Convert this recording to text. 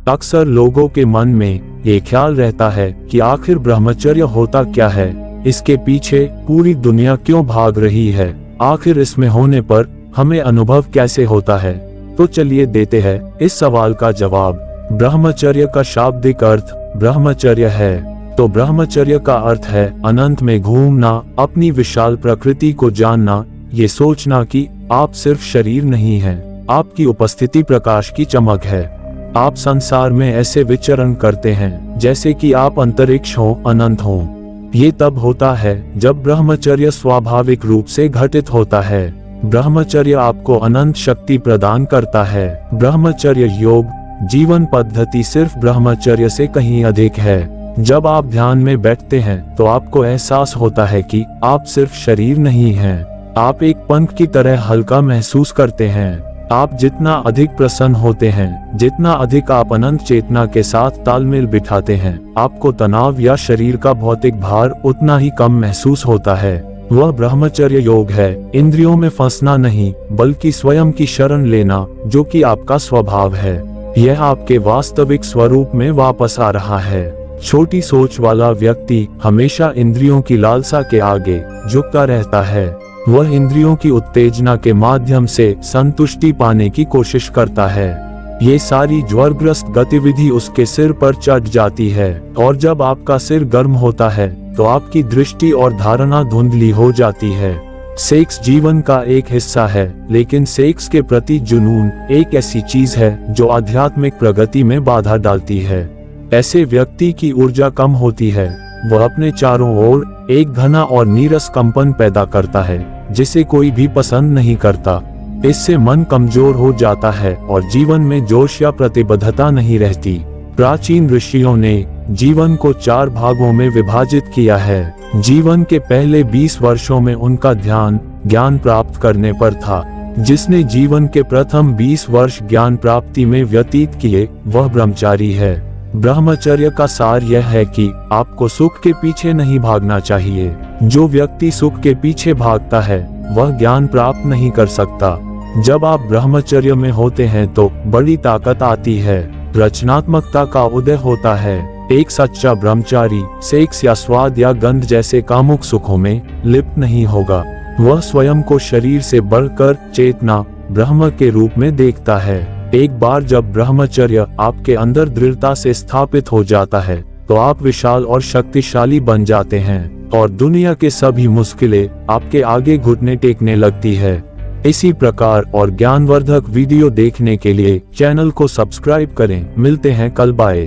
अक्सर लोगों के मन में ये ख्याल रहता है कि आखिर ब्रह्मचर्य होता क्या है, इसके पीछे पूरी दुनिया क्यों भाग रही है, आखिर इसमें होने पर हमें अनुभव कैसे होता है। तो चलिए देते हैं इस सवाल का जवाब। ब्रह्मचर्य का शाब्दिक अर्थ ब्रह्मचर्य है, तो ब्रह्मचर्य का अर्थ है अनंत में घूमना, अपनी विशाल प्रकृति को जानना, ये सोचना कि आप सिर्फ शरीर नहीं हैं, आपकी उपस्थिति प्रकाश की चमक है। आप संसार में ऐसे विचरण करते हैं जैसे कि आप अंतरिक्ष हो, अनंत हो। ये तब होता है जब ब्रह्मचर्य स्वाभाविक रूप से घटित होता है। ब्रह्मचर्य आपको अनंत शक्ति प्रदान करता है। ब्रह्मचर्य योग जीवन पद्धति सिर्फ ब्रह्मचर्य से कहीं अधिक है। जब आप ध्यान में बैठते हैं तो आपको एहसास होता है कि आप सिर्फ शरीर नहीं हैं, आप एक पंख की तरह हल्का महसूस करते हैं। आप जितना अधिक प्रसन्न होते हैं, जितना अधिक आप अनंत चेतना के साथ तालमेल बिठाते हैं, आपको तनाव या शरीर का भौतिक भार उतना ही कम महसूस होता है। वह ब्रह्मचर्य योग है इंद्रियों में फंसना नहीं, बल्कि स्वयं की शरण लेना, जो कि आपका स्वभाव है। यह आपके वास्तविक स्वरूप में वापस आ रहा है। छोटी सोच वाला व्यक्ति हमेशा इंद्रियों की लालसा के आगे झुकता रहता है। वह इंद्रियों की उत्तेजना के माध्यम से संतुष्टि पाने की कोशिश करता है। ये सारी ज्वरग्रस्त गतिविधि उसके सिर पर चढ़ जाती है, और जब आपका सिर गर्म होता है तो आपकी दृष्टि और धारणा धुंधली हो जाती है। सेक्स जीवन का एक हिस्सा है, लेकिन सेक्स के प्रति जुनून एक ऐसी चीज है जो आध्यात्मिक प्रगति में बाधा डालती है। ऐसे व्यक्ति की ऊर्जा कम होती है, वह अपने चारों ओर एक घना और नीरस कंपन पैदा करता है जिसे कोई भी पसंद नहीं करता। इससे मन कमजोर हो जाता है और जीवन में जोश या प्रतिबद्धता नहीं रहती। प्राचीन ऋषियों ने जीवन को 4 भागों में विभाजित किया है। जीवन के पहले 20 वर्षों में उनका ध्यान ज्ञान प्राप्त करने पर था। जिसने जीवन के प्रथम 20 वर्ष ज्ञान प्राप्ति में व्यतीत किए वह ब्रह्मचारी है। ब्रह्मचर्य का सार यह है कि आपको सुख के पीछे नहीं भागना चाहिए। जो व्यक्ति सुख के पीछे भागता है वह ज्ञान प्राप्त नहीं कर सकता। जब आप ब्रह्मचर्य में होते हैं तो बड़ी ताकत आती है, रचनात्मकता का उदय होता है। एक सच्चा ब्रह्मचारी सेक्स या स्वाद या गंध जैसे कामुक सुखों में लिप्त नहीं होगा। वह स्वयं को शरीर से बढ़कर चेतना ब्रह्म के रूप में देखता है। एक बार जब ब्रह्मचर्य आपके अंदर दृढ़ता से स्थापित हो जाता है तो आप विशाल और शक्तिशाली बन जाते हैं, और दुनिया के सभी मुश्किलें आपके आगे घुटने टेकने लगती है। इसी प्रकार और ज्ञानवर्धक वीडियो देखने के लिए चैनल को सब्सक्राइब करें। मिलते हैं कल, बाय।